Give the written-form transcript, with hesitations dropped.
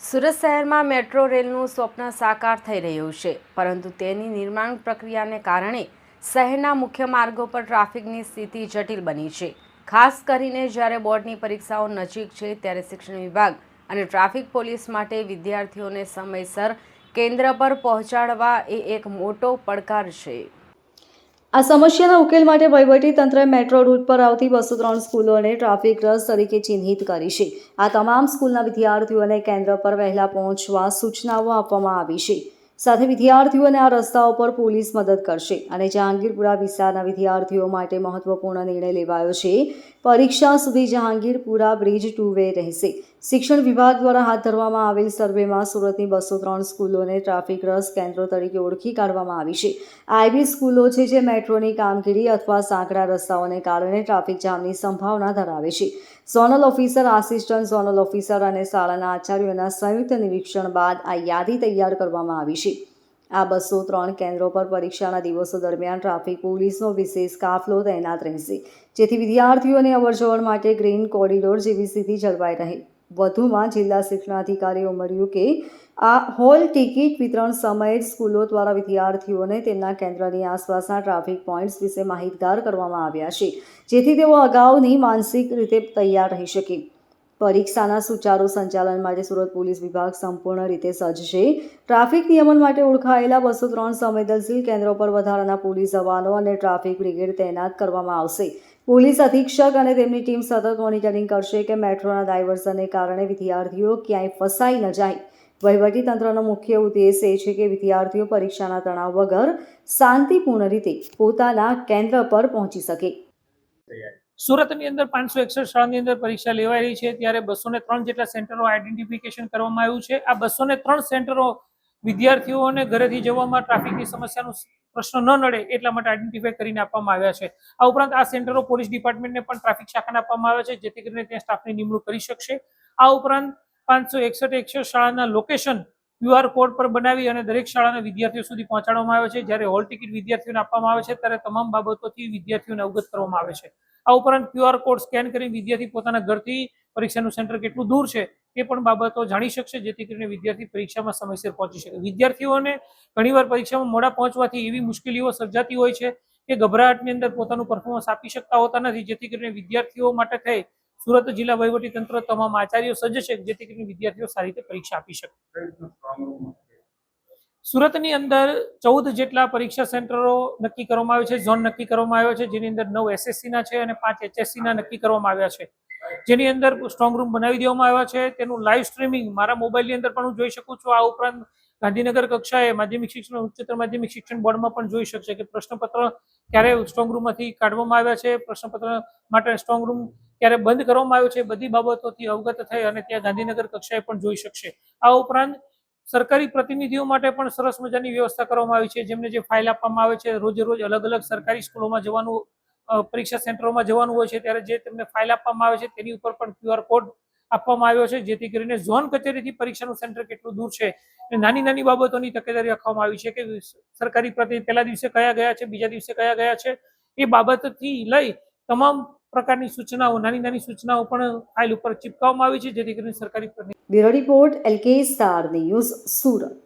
સુરત શહેરમાં મેટ્રો રેલનું સ્વપ્ન સાકાર થઈ રહ્યું છે, પરંતુ તેની નિર્માણ પ્રક્રિયાને કારણે શહેરના મુખ્ય માર્ગો પર ટ્રાફિકની સ્થિતિ જટિલ બની છે। ખાસ કરીને જ્યારે બોર્ડની પરીક્ષાઓ નજીક છે ત્યારે શિક્ષણ વિભાગ અને ટ્રાફિક પોલીસ માટે વિદ્યાર્થીઓને સમયસર કેન્દ્ર પર પહોંચાડવા એ એક મોટો પડકાર છે। આ સમસ્યાના ઉકેલ માટે વહીવટીતંત્રએ મેટ્રો રૂટ પર આવતી 203 સ્કૂલોને ટ્રાફિકગ્રસ્ત તરીકે ચિહ્નિત કરી છે। આ તમામ સ્કૂલના વિદ્યાર્થીઓને કેન્દ્ર પર વહેલા પહોંચવા સૂચનાઓ આપવામાં આવી છે। સાથે વિદ્યાર્થીઓને આ રસ્તાઓ પર પોલીસ મદદ કરશે અને જહાંગીરપુરા વિસ્તારના વિદ્યાર્થીઓ માટે મહત્વપૂર્ણ નિર્ણય લેવાયો છે। પરીક્ષા સુધી જહાંગીરપુરા બ્રિજ 2 વે રહેશે। શિક્ષણ વિભાગ દ્વારા હાથ ધરવામાં આવેલ સર્વેમાં સુરતની 203 સ્કૂલોને ટ્રાફિકગ્રસ્ત કેન્દ્રો તરીકે ઓળખી કાઢવામાં આવી છે। આ એવી સ્કૂલો છે જે મેટ્રોની કામગીરી અથવા સાંકડા રસ્તાઓને કારણે ટ્રાફિક જામની સંભાવના ધરાવે છે। Zonal officer, assistant zonal officer અને શાળાના આચાર્યોના સંયુક્ત નિરીક્ષણ બાદ આ યાદી તૈયાર કરવામાં આવી છે। આ 203 કેન્દ્રો પર પરીક્ષાના દિવસો દરમિયાન ટ્રાફિક પોલીસનો વિશેષ કાફલો તૈનાત રહેશે, જેથી વિદ્યાર્થીઓની અવરજવર માટે ગ્રીન કોરિડોર જેવી સ્થિતિ જળવાઈ રહે। વધુમાં જિલ્લા શિક્ષણાધિકારીએ ઉમેર્યું કે આ હોલ ટિકિટ વિતરણ સમયે જ સ્કૂલો દ્વારા વિદ્યાર્થીઓને તેમના કેન્દ્રની આસપાસના ટ્રાફિક પોઈન્ટ્સ વિશે માહિતગાર કરવામાં આવ્યા છે, જેથી તેઓ અગાઉની માનસિક રીતે તૈયાર રહી શકે। પરીક્ષાના સુચારુ સંચાલન માટે સુરત પોલીસ વિભાગ સંપૂર્ણ રીતે સજ્જ છે। ટ્રાફિક નિયમન માટે ઓળખાયેલા 203 સંવેદનશીલ કેન્દ્રો પર વધારાના પોલીસ જવાનો અને ટ્રાફિક બ્રિગેડ તૈનાત કરવામાં આવશે। પોલીસ અધિક્ષક અને તેમની ટીમ સતત મોનિટરિંગ કરશે કે મેટ્રોના ડાયવર્ઝનને કારણે વિદ્યાર્થીઓ ક્યાંય ફસાઈ ન જાય। વહીવટીતંત્રનો મુખ્ય ઉદ્દેશ એ છે કે વિદ્યાર્થીઓ પરીક્ષાના તણાવ વગર શાંતિપૂર્ણ રીતે પોતાના કેન્દ્ર પર પહોંચી શકે। સુરતની અંદર 561 શાળાની અંદર પરીક્ષા લેવાઈ રહી છે, ત્યારે 203 જેટલા સેન્ટરો આઈડેન્ટિફિકેશન કરવામાં આવ્યું છે। આ 203 સેન્ટરો વિદ્યાર્થીઓને ઘરેથી જવામાં ટ્રાફિકની સમસ્યાનો પ્રશ્ન ન નડે એટલા માટે આઈડેન્ટિફાઈ કરીને આપવામાં આવ્યા છે। આ ઉપરાંત આ સેન્ટરો પોલીસ ડિપાર્ટમેન્ટને પણ ટ્રાફિક શાખાને આપવામાં આવ્યા છે, જેથી કરીને ત્યાં સ્ટાફની નિમણૂક કરી શકશે। આ ઉપરાંત 561 શાળાના લોકેશન QR કોડ પર બનાવી અને દરેક શાળાના વિદ્યાર્થીઓ સુધી પહોંચાડવામાં આવે છે। જ્યારે હોલ ટિકિટ વિદ્યાર્થીઓને આપવામાં આવે છે ત્યારે તમામ બાબતોથી વિદ્યાર્થીઓને અવગત કરવામાં આવે છે। આ ઉપરાંત QR કોડ સ્કેન કરી વિદ્યાર્થી પોતાના ઘરથી પરીક્ષાનું સેન્ટર કેટલું દૂર છે તે પણ બાબતો જાણી શકશે, જેથી કરીને વિદ્યાર્થી પરીક્ષામાં સમયસર પહોંચી શકે। વિદ્યાર્થીઓને ઘણીવાર પરીક્ષામાં મોડા પહોંચવાથી એવી મુશ્કેલીઓ સર્જાતી હોય છે કે ગભરાટની અંદર પોતાનું પરફોર્મન્સ આપી શકતા હોતા નથી, જેથી કરીને વિદ્યાર્થીઓ માટે થઈ સુરત જિલ્લા વહીવટીતંત્ર તમામ આચાર્યો સજ્જ છે, જેથી કરીને વિદ્યાર્થીઓ સારી રીતે પરીક્ષા આપી શકે। સુરતની અંદર 14 જેટલા પરીક્ષા સેન્ટરો નક્કી કરવામાં આવ્યા છે, ઝોન નક્કી કરવામાં આવ્યો છે, જેની અંદર 9 SSCના છે અને 5 HSCના નક્કી કરવામાં આવ્યા છે, જેની અંદર સ્ટ્રોંગ રૂમ બનાવી દેવામાં આવ્યા છે। તેનું લાઈવ સ્ટ્રીમિંગ મારા મોબાઈલની અંદર પણ હું જોઈ શકું છું। આ ઉપરાંત ગાંધીનગર કક્ષાએ માધ્યમિક શિક્ષણ ઉચ્ચતર માધ્યમિક શિક્ષણ બોર્ડમાં પણ જોઈ શકશે કે પ્રશ્નપત્ર ક્યારે સ્ટ્રોંગ રૂમમાંથી કાઢવામાં આવ્યા છે, પ્રશ્નપત્ર માટે સ્ટ્રોંગ રૂમ ક્યારે બંધ કરવામાં આવ્યો છે, બધી બાબતોથી અવગત થઈ અને ત્યાં ગાંધીનગર કક્ષાએ પણ જોઈ શકશે। આ ઉપરાંત સરકારી પ્રતિનિધિઓ માટે પણ સરસ મજાની વ્યવસ્થા કરવામાં આવી છે, જેમને જે ફાઇલ આપવામાં આવે છે, રોજે રોજ અલગ અલગ સરકારી સ્કૂલોમાં જવાનું, પરીક્ષા સેન્ટરોમાં જવાનું હોય છે, ત્યારે જે તેમને ફાઇલ આપવામાં આવે છે તેની ઉપર પણ QR કોડ આપવામાં આવ્યો છે, જેથી કરીને ઝોન કચેરીથી પરીક્ષાનું સેન્ટર કેટલું દૂર છે એ નાની નાની બાબતોની તકેદારી રાખવામાં આવી છે કે સરકારી પ્રતિનિધિ પહેલા દિવસે કયા ગયા છે, બીજા દિવસે કયા ગયા છે, એ બાબતથી લઈ તમામ પ્રકારની સૂચનાઓ, નાની નાની સૂચનાઓ પણ ફાઇલ ઉપર ચિપકાવવામાં આવી છે, જેથી કરીને સરકારી પ્રતિનિધિ। Bureau report LK star news, Surat.